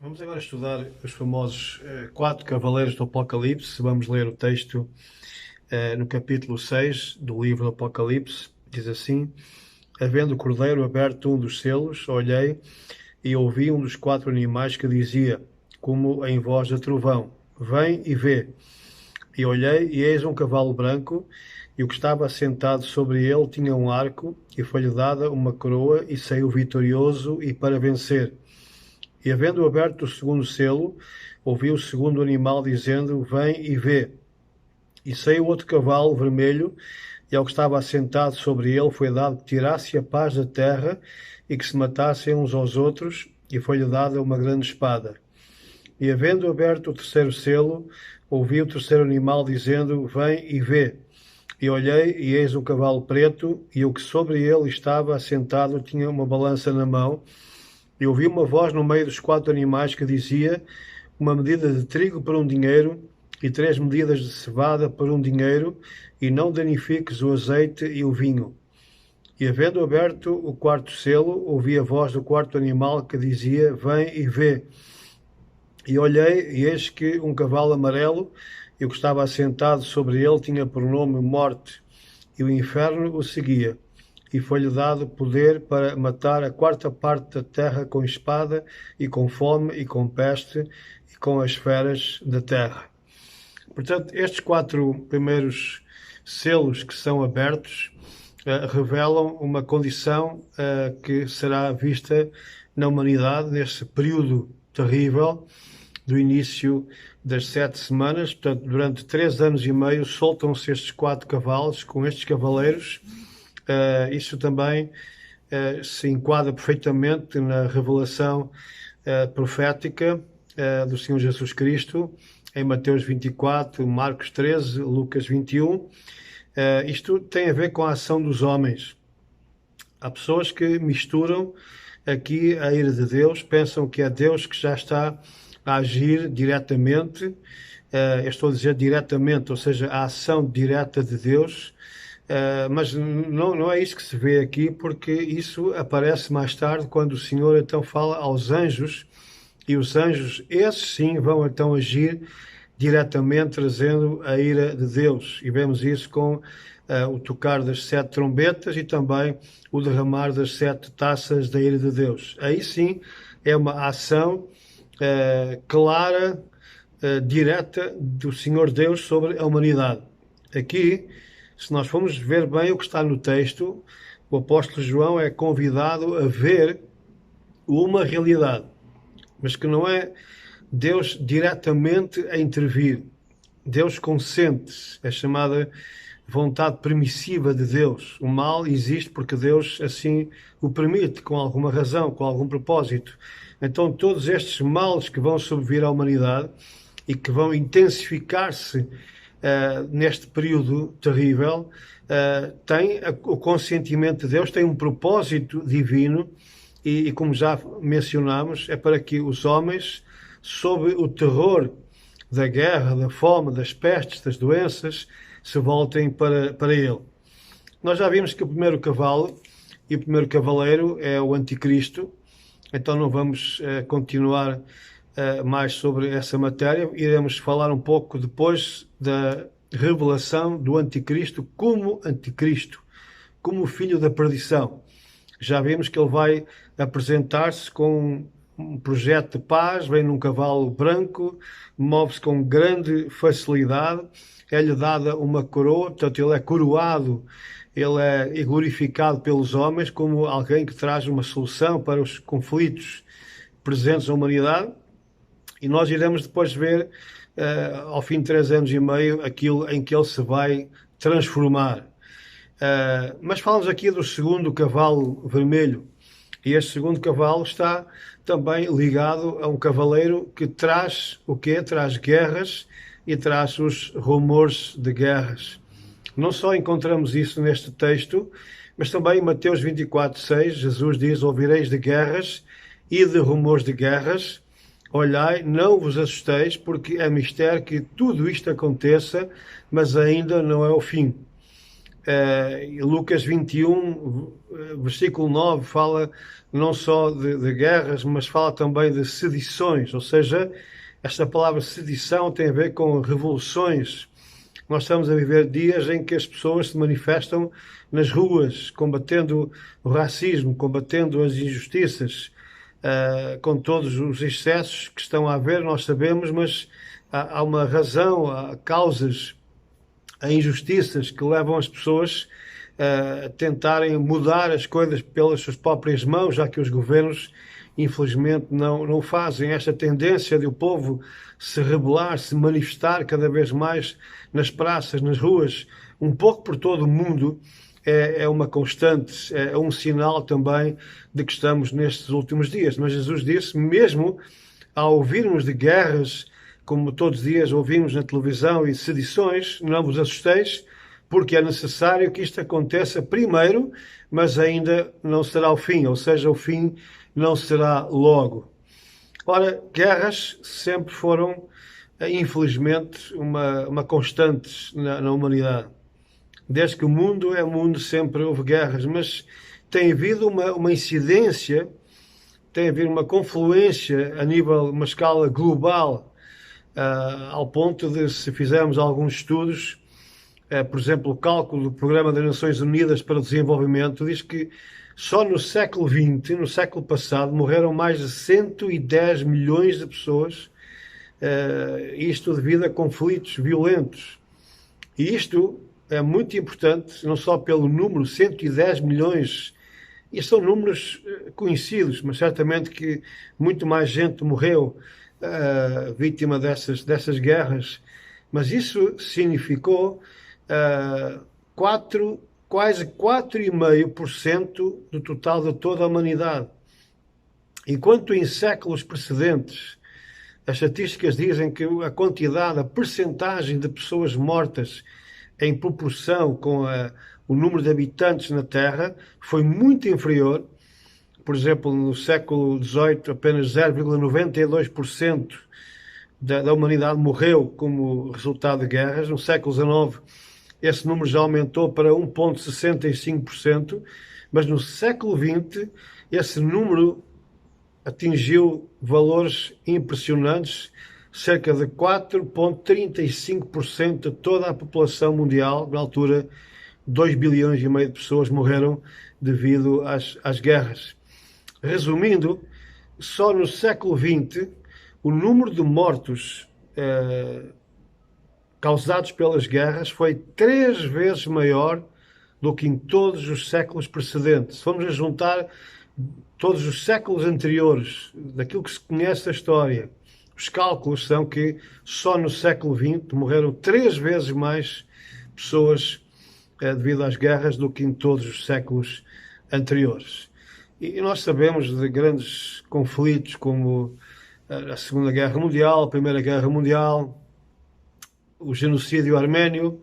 Vamos agora estudar os famosos quatro cavaleiros do Apocalipse. Vamos ler o texto no capítulo 6 do livro do Apocalipse. Diz assim: Havendo o cordeiro aberto um dos selos, olhei e ouvi um dos quatro animais que dizia, como em voz de trovão: Vem e vê. E olhei, e eis um cavalo branco, e o que estava sentado sobre ele tinha um arco, e foi-lhe dada uma coroa, e saiu vitorioso e para vencer. E havendo aberto o segundo selo, ouvi o segundo animal dizendo: Vem e vê. E saiu outro cavalo vermelho, e ao que estava assentado sobre ele foi dado que tirasse a paz da terra e que se matassem uns aos outros, e foi-lhe dada uma grande espada. E havendo aberto o terceiro selo, ouvi o terceiro animal dizendo: Vem e vê. E olhei, e eis um cavalo preto, e o que sobre ele estava assentado tinha uma balança na mão. E ouvi uma voz no meio dos quatro animais que dizia: Uma medida de trigo por um dinheiro, e 3 medidas de cevada por um dinheiro, e não danifiques o azeite e o vinho. E havendo aberto o quarto selo, ouvi a voz do quarto animal que dizia: Vem e vê. E olhei, e eis que um cavalo amarelo, e o que estava assentado sobre ele tinha por nome Morte, e o inferno o seguia. E foi-lhe dado poder para matar a quarta parte da terra com espada, e com fome, e com peste, e com as feras da terra. Portanto, estes quatro primeiros selos que são abertos revelam uma condição que será vista na humanidade nesse período terrível do início das 7 semanas. Portanto, durante 3 anos e meio soltam-se estes quatro cavalos com estes cavaleiros. Isso também se enquadra perfeitamente na revelação profética do Senhor Jesus Cristo, em Mateus 24, Marcos 13, Lucas 21. Isto tem a ver com a ação dos homens. Há pessoas que misturam aqui a ira de Deus, pensam que é Deus que já está a agir diretamente. Eu estou a dizer diretamente, ou seja, a ação direta de Deus. Mas não é isso que se vê aqui, porque isso aparece mais tarde, quando o Senhor então fala aos anjos, e os anjos, esses sim, vão então agir diretamente, trazendo a ira de Deus. E vemos isso com o tocar das 7 trombetas e também o derramar das 7 taças da ira de Deus. Aí sim é uma ação clara, direta do Senhor Deus sobre a humanidade. Aqui, se nós formos ver bem o que está no texto, o apóstolo João é convidado a ver uma realidade, mas que não é Deus diretamente a intervir. Deus consente, é chamada vontade permissiva de Deus. O mal existe porque Deus assim o permite, com alguma razão, com algum propósito. Então todos estes males que vão sobrevir à humanidade e que vão intensificar-se neste período terrível, tem o consentimento de Deus, tem um propósito divino e como já mencionámos, é para que os homens, sob o terror da guerra, da fome, das pestes, das doenças, se voltem para ele. Nós já vimos que o primeiro cavalo e o primeiro cavaleiro é o anticristo, então não vamos continuar mais sobre essa matéria. Iremos falar um pouco depois da revelação do anticristo, como filho da perdição. Já vimos que ele vai apresentar-se com um projeto de paz, vem num cavalo branco, move-se com grande facilidade, é-lhe dada uma coroa, portanto ele é coroado, ele é glorificado pelos homens como alguém que traz uma solução para os conflitos presentes na humanidade. E nós iremos depois ver, ao fim de 3 anos e meio, aquilo em que ele se vai transformar. Mas falamos aqui do segundo cavalo vermelho. E este segundo cavalo está também ligado a um cavaleiro que traz o quê? Traz guerras e traz os rumores de guerras. Não só encontramos isso neste texto, mas também em Mateus 24:6, Jesus diz: Ouvireis de guerras e de rumores de guerras. Olhai, não vos assusteis, porque é mistério que tudo isto aconteça, mas ainda não é o fim. Lucas 21, versículo 9, fala não só de guerras, mas fala também de sedições, ou seja, esta palavra sedição tem a ver com revoluções. Nós estamos a viver dias em que as pessoas se manifestam nas ruas, combatendo o racismo, combatendo as injustiças, com todos os excessos que estão a haver, nós sabemos, mas há uma razão, há causas, há injustiças que levam as pessoas a tentarem mudar as coisas pelas suas próprias mãos, já que os governos, infelizmente, não fazem. Esta tendência de o povo se rebelar, se manifestar cada vez mais nas praças, nas ruas, um pouco por todo o mundo, é uma constante, é um sinal também de que estamos nestes últimos dias. Mas Jesus disse, mesmo ao ouvirmos de guerras, como todos os dias ouvimos na televisão, e sedições, não vos assusteis, porque é necessário que isto aconteça primeiro, mas ainda não será o fim, ou seja, o fim não será logo. Ora, guerras sempre foram, infelizmente, uma constante na humanidade. Desde que o mundo é mundo, sempre houve guerras, mas tem havido uma incidência, tem havido uma confluência a nível, uma escala global, ao ponto de, se fizermos alguns estudos, por exemplo, o cálculo do Programa das Nações Unidas para o Desenvolvimento diz que só no século XX, no século passado, morreram mais de 110 milhões de pessoas, isto devido a conflitos violentos. E isto é muito importante, não só pelo número, 110 milhões, e são números conhecidos, mas certamente que muito mais gente morreu vítima dessas guerras. Mas isso significou quase 4,5% do total de toda a humanidade. Enquanto em séculos precedentes as estatísticas dizem que a quantidade, a percentagem de pessoas mortas em proporção com o número de habitantes na Terra foi muito inferior. Por exemplo, no século XVIII, apenas 0,92% da humanidade morreu como resultado de guerras. No século XIX, esse número já aumentou para 1,65%, mas no século XX, esse número atingiu valores impressionantes. Cerca de 4,35% de toda a população mundial, na altura 2,5 bilhões de pessoas morreram devido às guerras. Resumindo, só no século XX o número de mortos causados pelas guerras foi 3 vezes maior do que em todos os séculos precedentes. Se formos a juntar todos os séculos anteriores, daquilo que se conhece da história, os cálculos são que só no século XX morreram 3 vezes mais pessoas devido às guerras do que em todos os séculos anteriores. E nós sabemos de grandes conflitos como a Segunda Guerra Mundial, a Primeira Guerra Mundial, o genocídio arménio,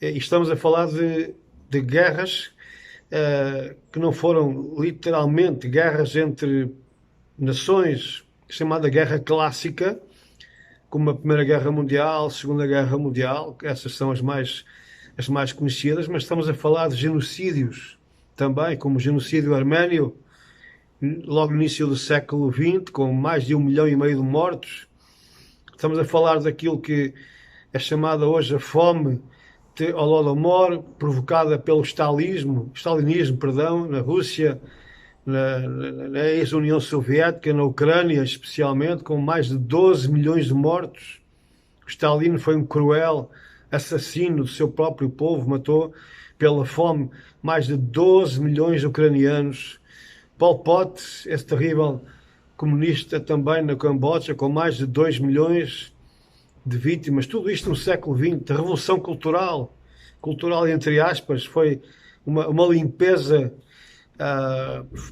e estamos a falar de guerras que não foram literalmente guerras entre nações, chamada Guerra Clássica, como a Primeira Guerra Mundial, a Segunda Guerra Mundial, essas são as mais conhecidas, mas estamos a falar de genocídios também, como o genocídio arménio, logo no início do século XX, com mais de 1,5 milhão de mortos. Estamos a falar daquilo que é chamada hoje a fome de Holodomor, provocada pelo stalinismo, na Rússia, na ex-União Soviética, na Ucrânia especialmente, com mais de 12 milhões de mortos. Stalin foi um cruel assassino do seu próprio povo, matou pela fome mais de 12 milhões de ucranianos. Pol Pot, esse terrível comunista também na Camboja, com mais de 2 milhões de vítimas. Tudo isto no século XX. A Revolução Cultural entre aspas, foi uma limpeza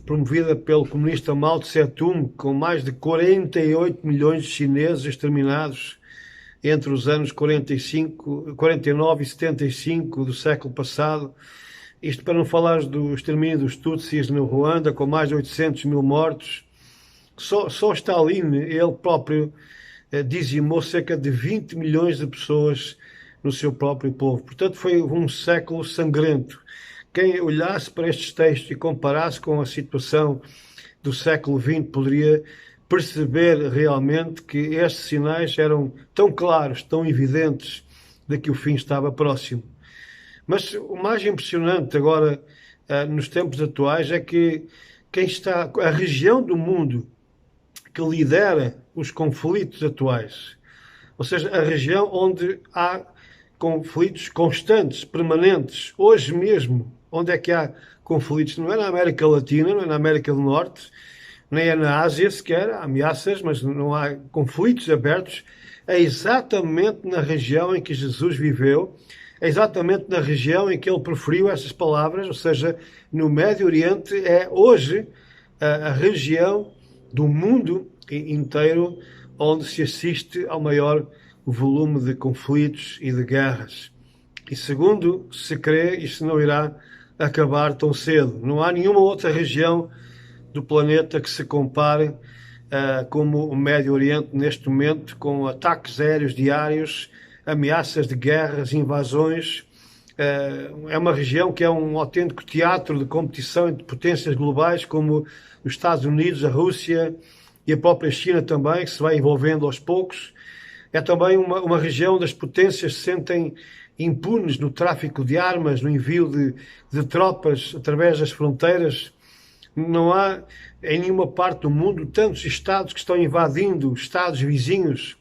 promovida pelo comunista Mao Tse-tung, com mais de 48 milhões de chineses exterminados entre os anos 49 e 75 do século passado. Isto para não falar do extermínio dos Tutsis no Ruanda, com mais de 800 mil mortos. Só Stalin, ele próprio, dizimou cerca de 20 milhões de pessoas no seu próprio povo. Portanto, foi um século sangrento. Quem olhasse para estes textos e comparasse com a situação do século XX poderia perceber realmente que estes sinais eram tão claros, tão evidentes, de que o fim estava próximo. Mas o mais impressionante agora, nos tempos atuais, é que quem está, a região do mundo que lidera os conflitos atuais, ou seja, a região onde há conflitos constantes, permanentes, hoje mesmo, onde é que há conflitos? Não é na América Latina, não é na América do Norte, nem é na Ásia sequer, há ameaças, mas não há conflitos abertos. É exatamente na região em que Jesus viveu, é exatamente na região em que ele proferiu essas palavras, ou seja, no Médio Oriente é hoje a região do mundo inteiro onde se assiste ao maior volume de conflitos e de guerras. E segundo se crê, isto não irá acabar tão cedo. Não há nenhuma outra região do planeta que se compare como o Médio Oriente neste momento, com ataques aéreos diários, ameaças de guerras, invasões. É uma região que é um autêntico teatro de competição entre potências globais como os Estados Unidos, a Rússia e a própria China também, que se vai envolvendo aos poucos. É também uma região onde as potências se sentem impunes no tráfico de armas, no envio de tropas através das fronteiras. Não há em nenhuma parte do mundo tantos estados que estão invadindo estados vizinhos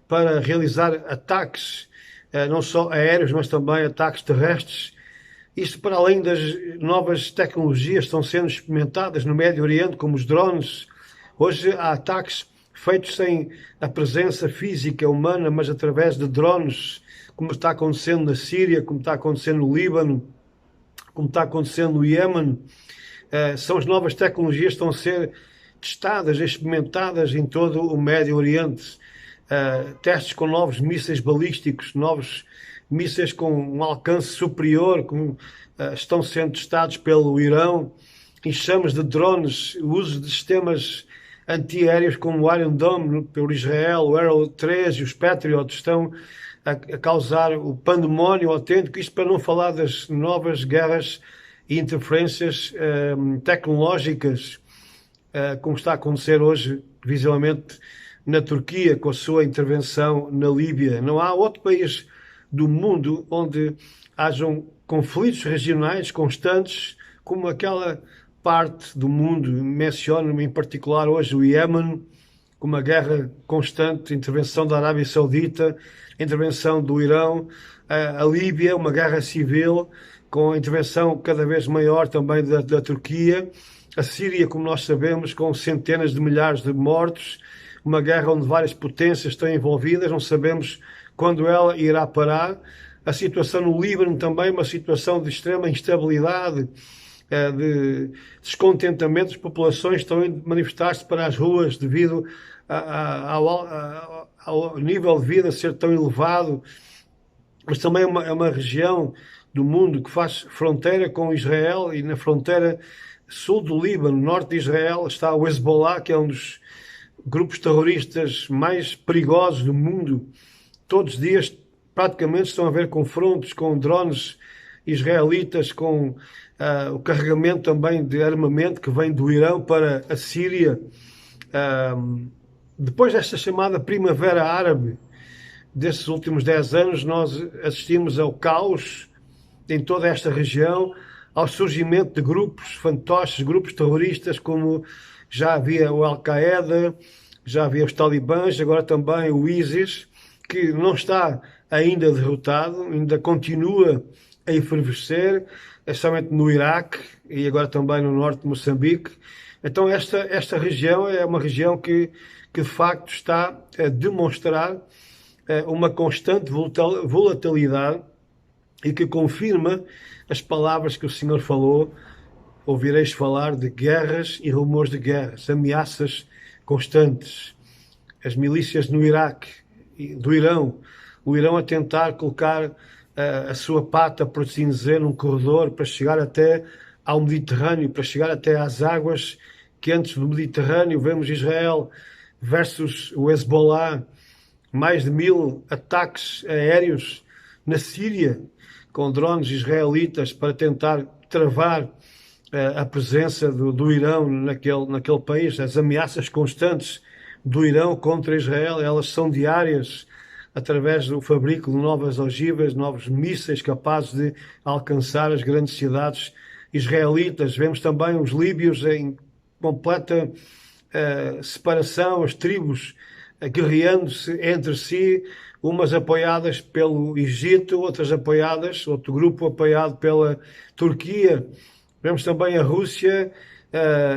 para realizar ataques, não só aéreos, mas também ataques terrestres. Isto para além das novas tecnologias que estão sendo experimentadas no Médio Oriente, como os drones. Hoje há ataques feitos sem a presença física humana, mas através de drones, como está acontecendo na Síria, como está acontecendo no Líbano, como está acontecendo no Iêmen. São as novas tecnologias que estão a ser testadas, experimentadas em todo o Médio Oriente. Testes com novos mísseis balísticos, novos mísseis com um alcance superior, estão sendo testados pelo Irão, enxames de drones, o uso de sistemas antiaéreos como o Iron Dome pelo Israel, o Arrow 3 e os Patriot estão a causar o pandemónio autêntico, isto para não falar das novas guerras e interferências tecnológicas, como está a acontecer hoje, visivelmente, na Turquia, com a sua intervenção na Líbia. Não há outro país do mundo onde hajam conflitos regionais constantes, como aquela parte do mundo, menciono em particular hoje o Iêmen, com uma guerra constante, intervenção da Arábia Saudita, intervenção do Irão, a Líbia, uma guerra civil, com a intervenção cada vez maior também da Turquia, a Síria, como nós sabemos, com centenas de milhares de mortos, uma guerra onde várias potências estão envolvidas, não sabemos quando ela irá parar. A situação no Líbano também, uma situação de extrema instabilidade, de descontentamento, as populações estão a manifestar-se para as ruas devido ao nível de vida ser tão elevado, mas também é uma região do mundo que faz fronteira com Israel, e na fronteira sul do Líbano, norte de Israel, está o Hezbollah, que é um dos grupos terroristas mais perigosos do mundo. Todos os dias praticamente estão a haver confrontos com drones israelitas, com o carregamento também de armamento que vem do Irão para a Síria. Depois desta chamada Primavera Árabe, desses últimos 10 anos, nós assistimos ao caos em toda esta região, ao surgimento de grupos fantoches, grupos terroristas, como já havia o Al-Qaeda, já havia os talibãs, agora também o ISIS, que não está ainda derrotado, ainda continua a efervescer, especialmente no Iraque e agora também no norte de Moçambique. Então esta região é uma região que de facto está a demonstrar uma constante volatilidade e que confirma as palavras que o Senhor falou: ouvireis falar de guerras e rumores de guerras, ameaças constantes. As milícias no Iraque, do Irão, o Irão a tentar colocar a sua pata, por assim dizer, num corredor para chegar até ao Mediterrâneo, para chegar até às águas quentes do Mediterrâneo. Vemos Israel versus o Hezbollah, mais de 1000 ataques aéreos na Síria, com drones israelitas para tentar travar a presença do Irão naquele país. As ameaças constantes do Irão contra Israel, elas são diárias, através do fabrico de novas ogivas, novos mísseis capazes de alcançar as grandes cidades israelitas. Vemos também os líbios em completa separação, as tribos guerreando-se entre si, umas apoiadas pelo Egito, outro grupo apoiado pela Turquia. Vemos também a Rússia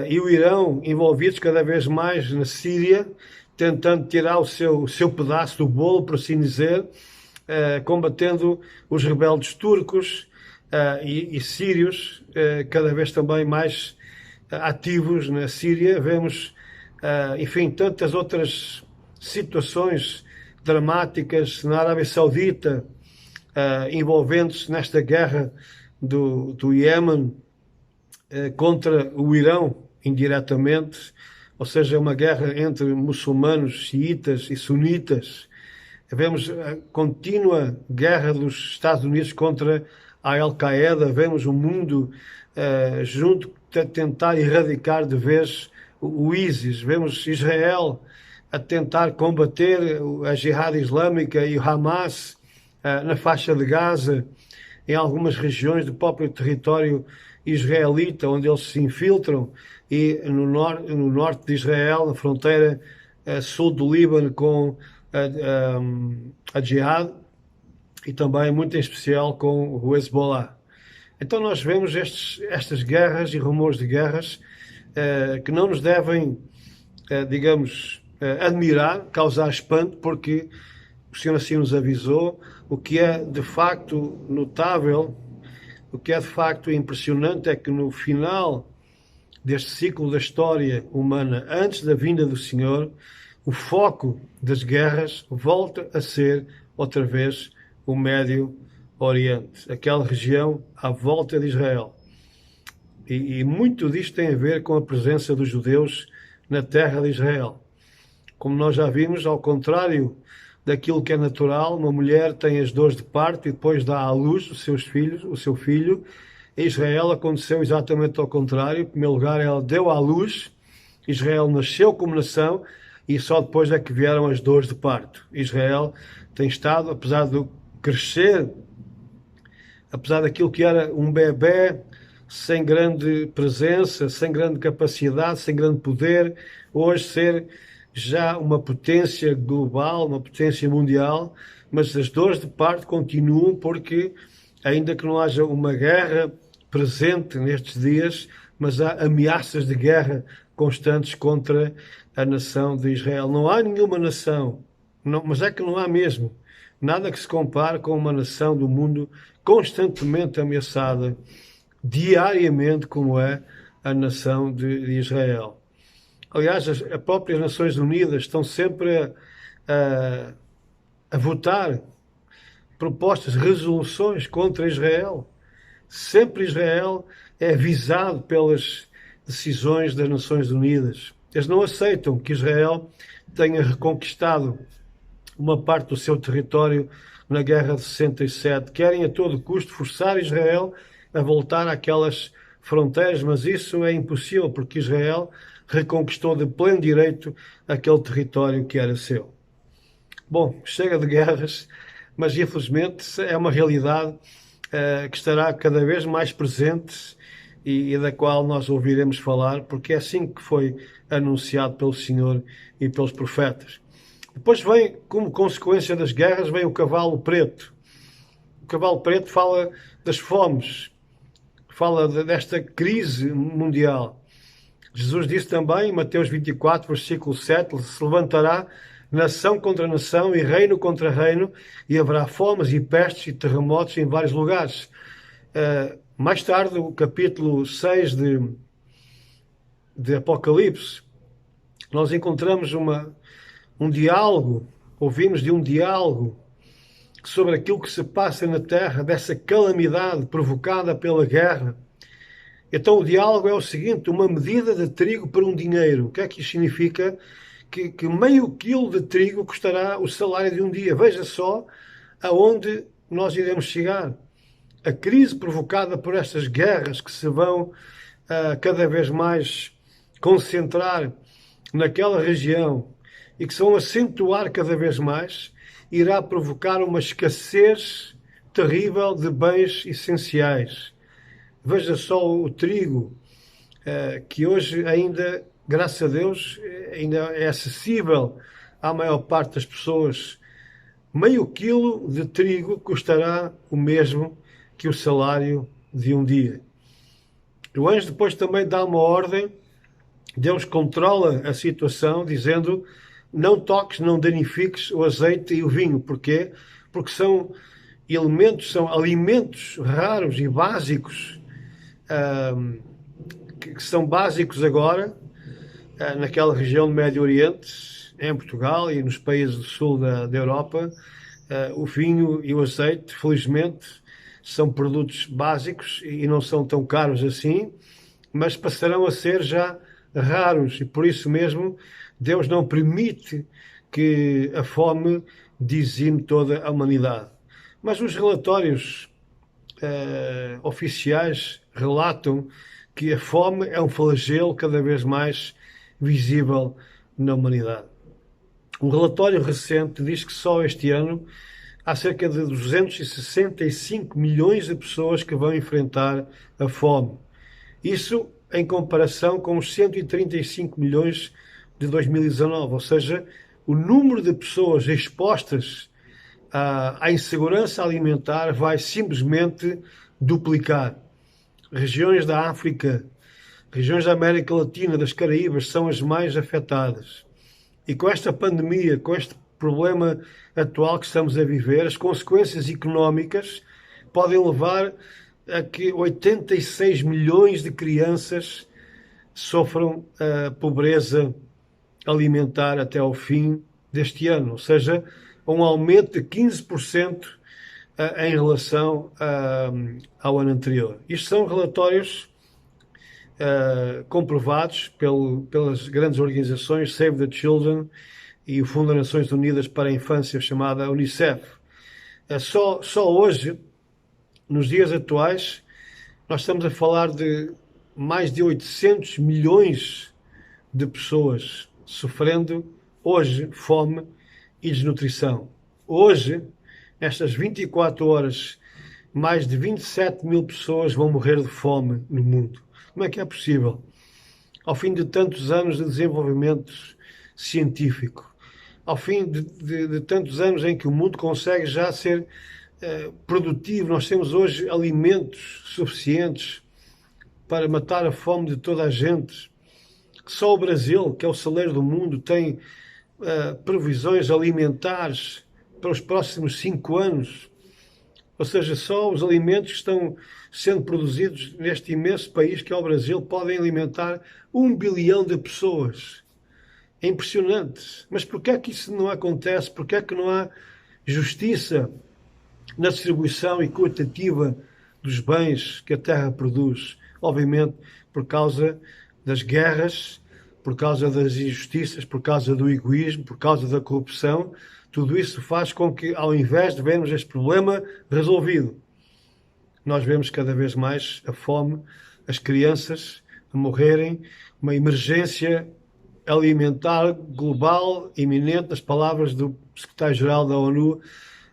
e o Irão envolvidos cada vez mais na Síria, tentando tirar o seu pedaço do bolo, por assim dizer, combatendo os rebeldes turcos e sírios, cada vez também mais ativos na Síria. Vemos, enfim, tantas outras situações dramáticas na Arábia Saudita, envolvendo-se nesta guerra do Iémen contra o Irão, indiretamente, ou seja, uma guerra entre muçulmanos, xiitas e sunitas. Vemos a contínua guerra dos Estados Unidos contra a Al-Qaeda, vemos o mundo junto a tentar erradicar de vez o ISIS, vemos Israel a tentar combater a Jihad Islâmica e o Hamas na faixa de Gaza, em algumas regiões do próprio território israelita, onde eles se infiltram, e no norte de Israel, na fronteira sul do Líbano com a Jihad, e também, muito em especial, com o Hezbollah. Então nós vemos estas guerras e rumores de guerras que não nos devem, digamos, admirar, causar espanto, porque o Senhor assim nos avisou. O que é de facto notável, o que é de facto impressionante é que no final deste ciclo da história humana, antes da vinda do Senhor, o foco das guerras volta a ser outra vez o Médio Oriente, aquela região à volta de Israel. E muito disto tem a ver com a presença dos judeus na terra de Israel. Como nós já vimos, ao contrário daquilo que é natural, uma mulher tem as dores de parto e depois dá à luz o seu filho. Em Israel aconteceu exatamente ao contrário. Em primeiro lugar, ela deu à luz, Israel nasceu como nação e só depois é que vieram as dores de parto. Israel tem estado, apesar de crescer, apesar daquilo que era um bebé, sem grande presença, sem grande capacidade, sem grande poder, hoje ser já uma potência global, uma potência mundial, mas as dores de parto continuam, porque ainda que não haja uma guerra presente nestes dias, mas há ameaças de guerra constantes contra a nação de Israel. Não há nenhuma nação, mas é que não há mesmo, nada que se compare com uma nação do mundo constantemente ameaçada, diariamente, como é a nação de Israel. Aliás, as próprias Nações Unidas estão sempre a votar propostas, resoluções contra Israel. Sempre Israel é visado pelas decisões das Nações Unidas. Eles não aceitam que Israel tenha reconquistado uma parte do seu território na Guerra de 67. Querem a todo custo forçar Israel a voltar àquelas fronteiras, mas isso é impossível, porque Israel reconquistou de pleno direito aquele território que era seu. Bom, chega de guerras, mas infelizmente é uma realidade que estará cada vez mais presente e da qual nós ouviremos falar, porque é assim que foi anunciado pelo Senhor e pelos profetas. Depois vem, como consequência das guerras, vem o cavalo preto. O cavalo preto fala das fomes, fala desta crise mundial. Jesus disse também, em Mateus 24, versículo 7, se levantará nação contra nação e reino contra reino, e haverá fomes e pestes e terremotos em vários lugares. Mais tarde, o capítulo 6 de Apocalipse, nós encontramos um diálogo, ouvimos de um diálogo sobre aquilo que se passa na terra, dessa calamidade provocada pela guerra. Então o diálogo é o seguinte: uma medida de trigo por um dinheiro. O que é que isso significa? Que meio quilo de trigo custará o salário de um dia. Veja só aonde nós iremos chegar. A crise provocada por estas guerras que se vão cada vez mais concentrar naquela região e que se vão acentuar cada vez mais, irá provocar uma escassez terrível de bens essenciais. Veja só o trigo, que hoje ainda, graças a Deus, ainda é acessível à maior parte das pessoas. Meio quilo de trigo custará o mesmo que o salário de um dia. O anjo depois também dá uma ordem, Deus controla a situação, dizendo: não toques, não danifiques o azeite e o vinho. Porquê? Porque são elementos, são alimentos raros e básicos, que são básicos agora, naquela região do Médio Oriente, em Portugal e nos países do sul da Europa. O vinho e o azeite, felizmente, são produtos básicos e não são tão caros assim, mas passarão a ser já raros, e por isso mesmo Deus não permite que a fome dizime toda a humanidade. Mas os relatórios oficiais relatam que a fome é um flagelo cada vez mais visível na humanidade. Um relatório recente diz que só este ano há cerca de 265 milhões de pessoas que vão enfrentar a fome. Isso em comparação com os 135 milhões de 2019, ou seja, o número de pessoas expostas à insegurança alimentar vai simplesmente duplicar. Regiões da África, regiões da América Latina, das Caraíbas são as mais afetadas. E com esta pandemia, com este problema atual que estamos a viver, as consequências económicas podem levar a que 86 milhões de crianças sofram a pobreza alimentar até ao fim deste ano, ou seja, um aumento de 15% em relação ao ano anterior. Isto são relatórios comprovados pelas grandes organizações Save the Children e o Fundo das Nações Unidas para a Infância, chamada Unicef. Só hoje, nos dias atuais, nós estamos a falar de mais de 800 milhões de pessoas sofrendo hoje fome e desnutrição. Hoje, nestas 24 horas, mais de 27 mil pessoas vão morrer de fome no mundo. Como é que é possível? Ao fim de tantos anos de desenvolvimento científico, ao fim de tantos anos em que o mundo consegue já ser produtivo, nós temos hoje alimentos suficientes para matar a fome de toda a gente. Só o Brasil, que é o celeiro do mundo, tem previsões alimentares para os próximos 5 anos. Ou seja, só os alimentos que estão sendo produzidos neste imenso país que é o Brasil podem alimentar 1 bilhão de pessoas. É impressionante. Mas porquê é que isso não acontece? Porquê é que não há justiça na distribuição equitativa dos bens que a terra produz? Obviamente por causa das guerras, por causa das injustiças, por causa do egoísmo, por causa da corrupção. Tudo isso faz com que, ao invés de vermos este problema resolvido, nós vemos cada vez mais a fome, as crianças a morrerem, uma emergência alimentar global iminente, nas palavras do secretário-geral da ONU,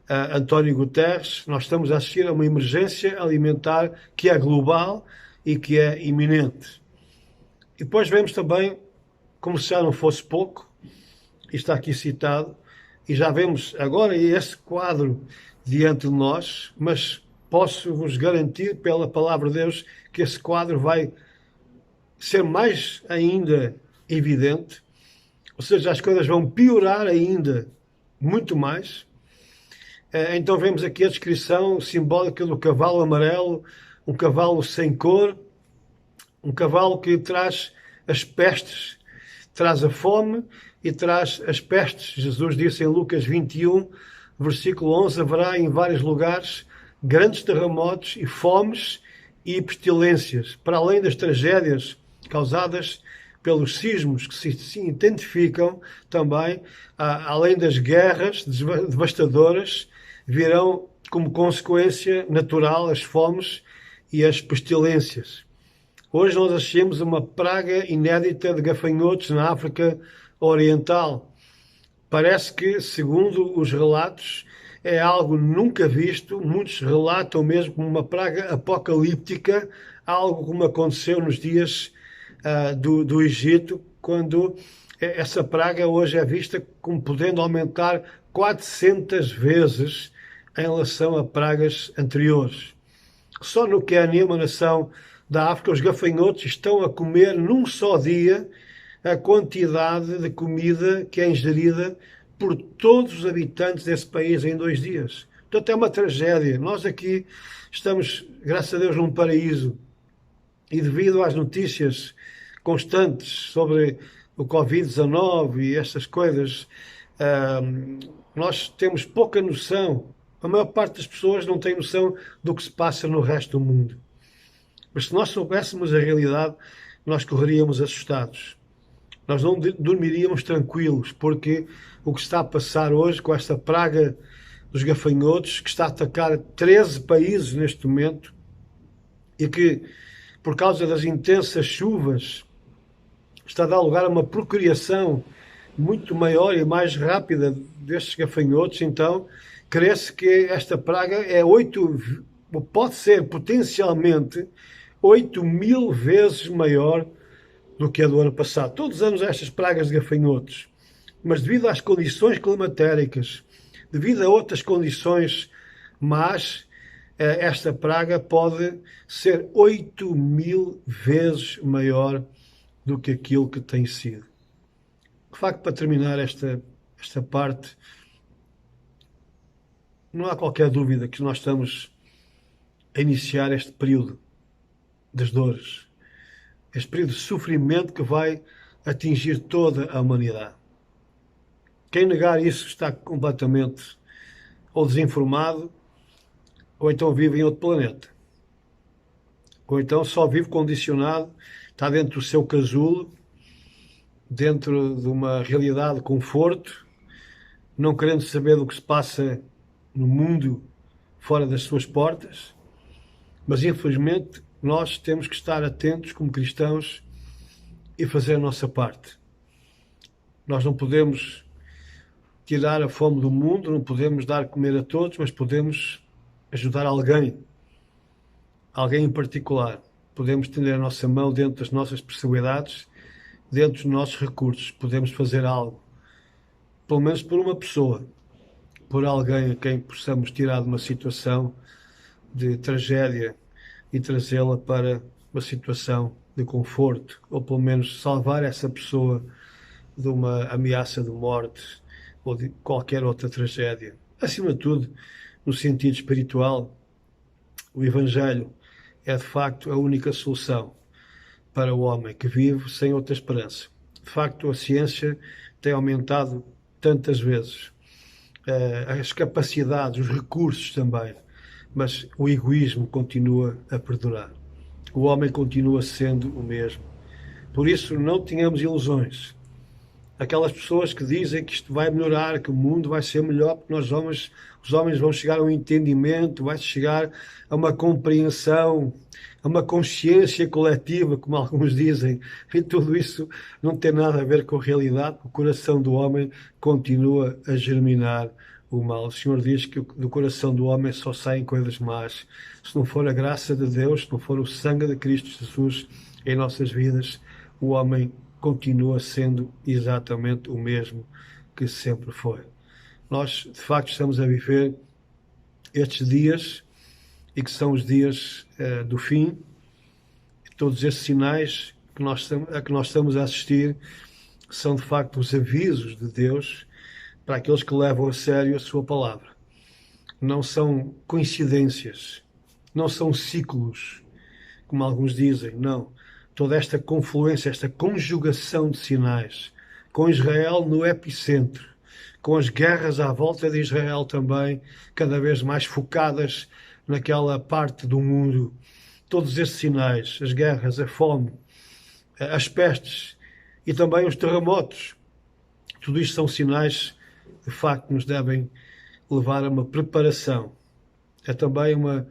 António Guterres. Nós estamos a assistir a uma emergência alimentar que é global e que é iminente. E depois vemos também, como se já não fosse pouco, e está aqui citado, e já vemos agora esse quadro diante de nós, mas posso-vos garantir pela palavra de Deus que esse quadro vai ser mais ainda evidente, ou seja, as coisas vão piorar ainda muito mais. Então vemos aqui a descrição simbólica do cavalo amarelo, um cavalo sem cor, um cavalo que traz as pestes, traz a fome e traz as pestes. Jesus disse em Lucas 21, versículo 11, haverá em vários lugares grandes terremotos e fomes e pestilências, para além das tragédias causadas pelos sismos que se identificam também, além das guerras devastadoras, virão como consequência natural as fomes e as pestilências. Hoje nós assistimos a uma praga inédita de gafanhotos na África Oriental. Parece que, segundo os relatos, é algo nunca visto. Muitos relatam mesmo como uma praga apocalíptica, algo como aconteceu nos dias do Egito, quando essa praga hoje é vista como podendo aumentar 400 vezes em relação a pragas anteriores. Só no Quênia, uma nação da África, os gafanhotos estão a comer num só dia a quantidade de comida que é ingerida por todos os habitantes desse país em 2 dias. Portanto, é uma tragédia. Nós aqui estamos, graças a Deus, num paraíso. E devido às notícias constantes sobre o Covid-19 e estas coisas, nós temos pouca noção. A maior parte das pessoas não tem noção do que se passa no resto do mundo. Mas se nós soubéssemos a realidade, nós correríamos assustados. Nós não dormiríamos tranquilos, porque o que está a passar hoje com esta praga dos gafanhotos, que está a atacar 13 países neste momento, e que, por causa das intensas chuvas, está a dar lugar a uma procriação muito maior e mais rápida destes gafanhotos. Então, crê-se que esta praga pode ser potencialmente 8.000 vezes maior do que a do ano passado. Todos os anos há estas pragas de gafanhotos, mas devido às condições climatéricas, devido a outras condições más, esta praga pode ser 8.000 vezes maior do que aquilo que tem sido. De facto, para terminar esta parte, não há qualquer dúvida que nós estamos a iniciar este período das dores, este período de sofrimento que vai atingir toda a humanidade. Quem negar isso está completamente ou desinformado, ou então vive em outro planeta, ou então só vive condicionado, está dentro do seu casulo, dentro de uma realidade de conforto, não querendo saber do que se passa no mundo fora das suas portas. Mas infelizmente nós temos que estar atentos como cristãos e fazer a nossa parte. Nós não podemos tirar a fome do mundo, não podemos dar comer a todos, mas podemos ajudar alguém em particular. Podemos estender a nossa mão dentro das nossas possibilidades, dentro dos nossos recursos. Podemos fazer algo, pelo menos por uma pessoa, por alguém a quem possamos tirar de uma situação de tragédia e trazê-la para uma situação de conforto, ou pelo menos salvar essa pessoa de uma ameaça de morte ou de qualquer outra tragédia. Acima de tudo, no sentido espiritual, o Evangelho é de facto a única solução para o homem que vive sem outra esperança. De facto, a ciência tem aumentado tantas vezes, as capacidades, os recursos também, mas o egoísmo continua a perdurar. O homem continua sendo o mesmo. Por isso, não tenhamos ilusões. Aquelas pessoas que dizem que isto vai melhorar, que o mundo vai ser melhor, porque os homens vão chegar a um entendimento, vai chegar a uma compreensão, a uma consciência coletiva, como alguns dizem, e tudo isso não tem nada a ver com a realidade. O coração do homem continua a germinar o mal. O Senhor diz que do coração do homem só saem coisas más. Se não for a graça de Deus, se não for o sangue de Cristo Jesus em nossas vidas, o homem continua sendo exatamente o mesmo que sempre foi. Nós, de facto, estamos a viver estes dias, e que são os dias do fim. Todos esses sinais a que nós estamos a assistir são, de facto, os avisos de Deus para aqueles que levam a sério a sua palavra. Não são coincidências, não são ciclos, como alguns dizem, não. Toda esta confluência, esta conjugação de sinais, com Israel no epicentro, com as guerras à volta de Israel também, cada vez mais focadas naquela parte do mundo, todos esses sinais, as guerras, a fome, as pestes e também os terremotos, tudo isto são sinais de facto que nos devem levar a uma preparação é também uma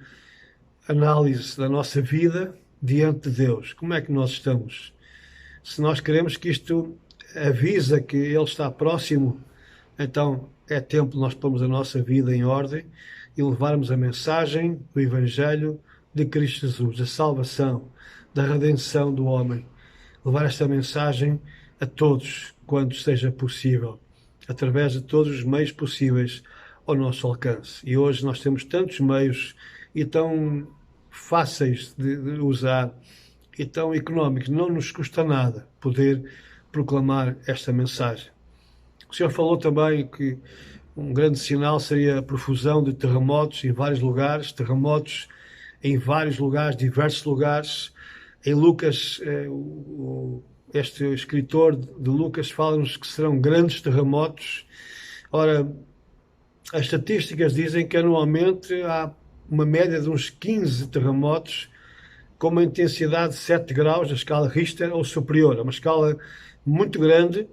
análise da nossa vida diante de Deus. Como é que nós estamos? Se nós queremos que isto avisa que Ele está próximo, então é tempo de nós pormos a nossa vida em ordem e levarmos a mensagem do Evangelho de Cristo Jesus, da salvação, da redenção do homem. Levar esta mensagem a todos, quando seja possível, através de todos os meios possíveis ao nosso alcance. E hoje nós temos tantos meios e tão fáceis de usar e tão económicos, não nos custa nada poder proclamar esta mensagem. O Senhor falou também que um grande sinal seria a profusão de terremotos em vários lugares, terremotos em vários lugares, diversos lugares. Em Lucas, este escritor de Lucas fala-nos que serão grandes terremotos. Ora, as estatísticas dizem que anualmente há uma média de uns 15 terremotos com uma intensidade de 7 graus na escala Richter ou superior. É uma escala muito grande.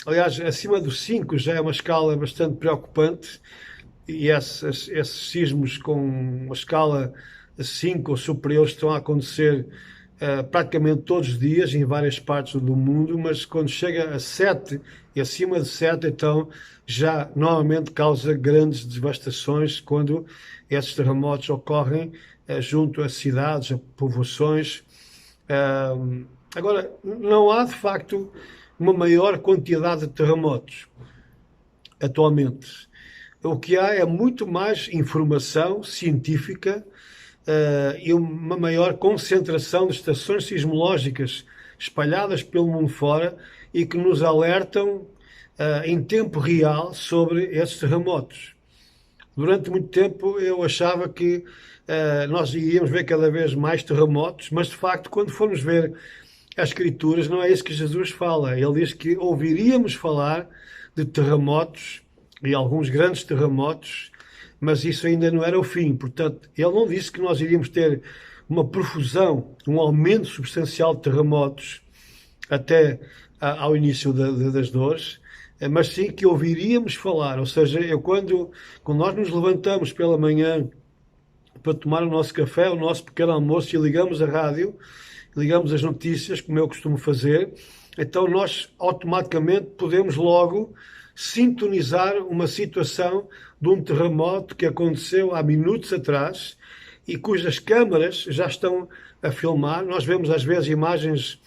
Aliás, acima dos 5 já é uma escala bastante preocupante, e esses sismos com uma escala 5 ou superior estão a acontecer praticamente todos os dias em várias partes do mundo, mas quando chega a 7 e acima de 7, então já normalmente causa grandes devastações quando esses terremotos ocorrem junto a cidades, a povoações. Agora, não há de facto uma maior quantidade de terremotos atualmente. O que há é muito mais informação científica e uma maior concentração de estações sismológicas espalhadas pelo mundo fora e que nos alertam em tempo real sobre esses terremotos. Durante muito tempo eu achava que nós iríamos ver cada vez mais terremotos, mas de facto, quando formos ver as Escrituras, não é isso que Jesus fala. Ele diz que ouviríamos falar de terremotos, e alguns grandes terremotos, mas isso ainda não era o fim. Portanto, ele não disse que nós iríamos ter uma profusão, um aumento substancial de terremotos até ao início das dores, mas sim que ouviríamos falar. Ou seja, quando nós nos levantamos pela manhã para tomar o nosso café, o nosso pequeno almoço, e ligamos a rádio, ligamos as notícias, como eu costumo fazer, então nós automaticamente podemos logo sintonizar uma situação de um terremoto que aconteceu há minutos atrás e cujas câmaras já estão a filmar. Nós vemos às vezes imagens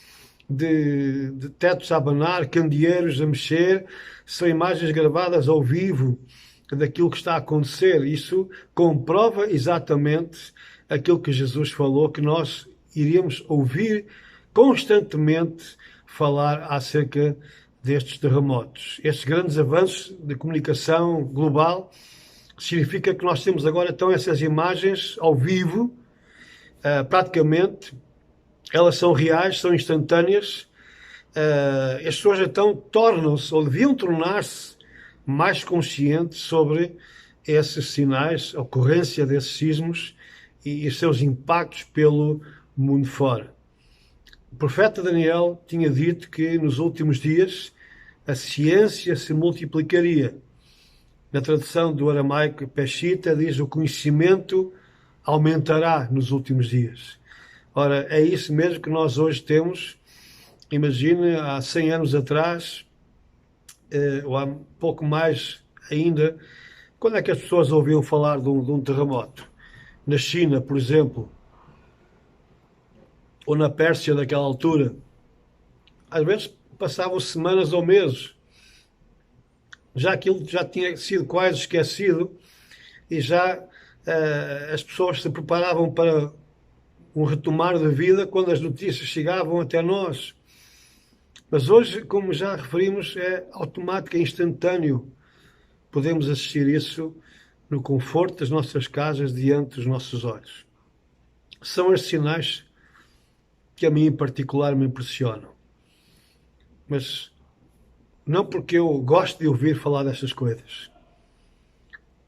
de tetos a abanar, candeeiros a mexer, são imagens gravadas ao vivo daquilo que está a acontecer. Isso comprova exatamente aquilo que Jesus falou, que nós iríamos ouvir constantemente falar acerca destes terremotos. Estes grandes avanços de comunicação global significa que nós temos agora então essas imagens ao vivo, praticamente, elas são reais, são instantâneas. As pessoas então tornam-se, ou deviam tornar-se, mais conscientes sobre esses sinais, a ocorrência desses sismos e os seus impactos pelo mundo fora. O profeta Daniel tinha dito que nos últimos dias a ciência se multiplicaria. Na tradução do aramaico Peshitta diz o conhecimento aumentará nos últimos dias. Ora, é isso mesmo que nós hoje temos. Imagine, há 100 anos atrás, ou há pouco mais ainda, quando é que as pessoas ouviam falar de um terremoto? Na China, por exemplo, ou na Pérsia daquela altura, às vezes passavam semanas ou meses. Já aquilo já tinha sido quase esquecido e já as pessoas se preparavam para um retomar da vida quando as notícias chegavam até nós. Mas hoje, como já referimos, é automático, é instantâneo. Podemos assistir isso no conforto das nossas casas, diante dos nossos olhos. São estes sinais que a mim em particular me impressionam. Mas não porque eu gosto de ouvir falar destas coisas.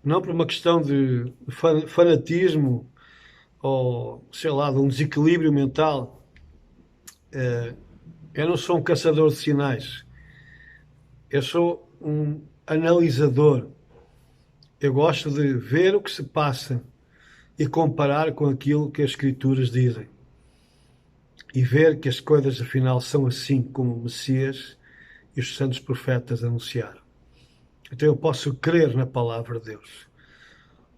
Não por uma questão de fanatismo ou, sei lá, de um desequilíbrio mental. Eu não sou um caçador de sinais. Eu sou um analisador. Eu gosto de ver o que se passa e comparar com aquilo que as Escrituras dizem. E ver que as coisas afinal são assim como o Messias e os santos profetas anunciaram. Então eu posso crer na palavra de Deus.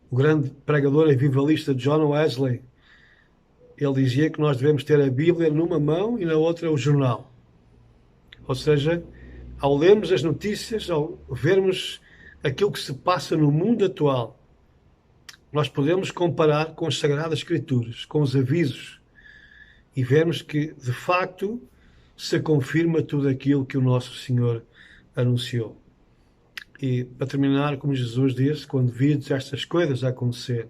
O grande pregador avivalista John Wesley, ele dizia que nós devemos ter a Bíblia numa mão e na outra o jornal. Ou seja, ao lermos as notícias, ao vermos aquilo que se passa no mundo atual, nós podemos comparar com as Sagradas Escrituras, com os avisos, e vermos que, de facto, se confirma tudo aquilo que o nosso Senhor anunciou. E, para terminar, como Jesus disse, quando vides estas coisas a acontecer,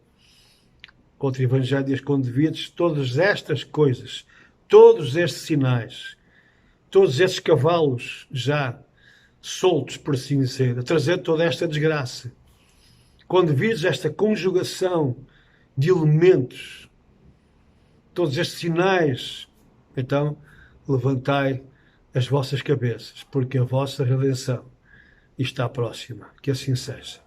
outro evangelho diz, quando vides todas estas coisas, todos estes sinais, todos estes cavalos já soltos, por assim dizer, a trazer toda esta desgraça, quando vides esta conjugação de elementos, todos estes sinais, então levantai as vossas cabeças, porque a vossa redenção está próxima. Que assim seja.